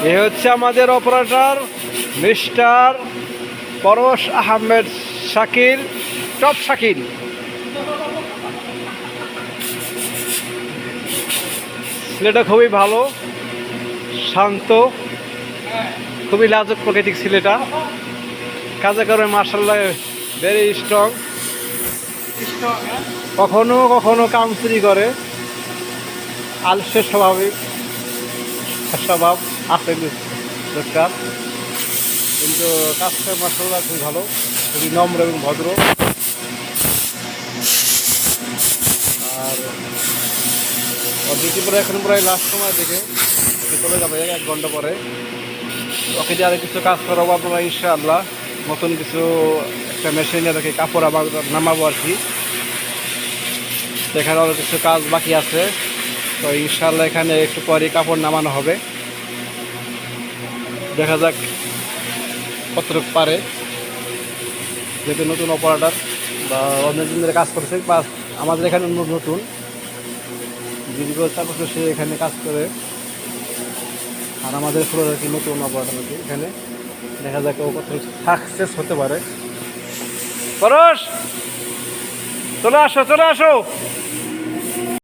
এ হচ্ছে আমাদের operator mister পরশ Ahmed Shakil, top Shakil. ছেলেটা খুবই ভালো, শান্ত, খুবই লাজুক প্রকৃতির ছেলেটা। কাজে করে মার্শাল্লাহ ভেরি স্ট্রং। কখনো কখনো কাম চুরি করে, আলসের স্বাভাবিক স্বভাব আছে লোকটা, কিন্তু কাজটা মার্শাল্লাহ খুবই ভালো, খুবই নম্র এবং ভদ্র। আর ডিউটি পরে এখন প্রায় লাস্ট সময় থেকে চলে যাবে 1 ঘন্টা পরে। ওকে দিয়ে আরও কিছু কাজ করাবো আপনারা ইনশাআল্লাহ। নতুন কিছু একটা মেশিনে রেখে কাপড় আবার নামাবো আর কি। এখানে আরও কিছু কাজ বাকি আছে, তো ইনশাআল্লাহ এখানে একটু পরে কাপড় নামানো হবে। দেখা যাক কতটুকু পারে, যেহেতু নতুন অপারেটর বা অনেকদিন ধরে কাজ করছে, প্লাস আমাদের এখানে নতুন দীর্ঘ 4 বছর সে এখানে কাজ করে। আর আমাদের ফ্লোর আর কি নতুন অপারেটর আর কি এখানে। দেখা যাক ও কত সাকসেস হতে পারে। পরশ চলে আসো, চলে আসো।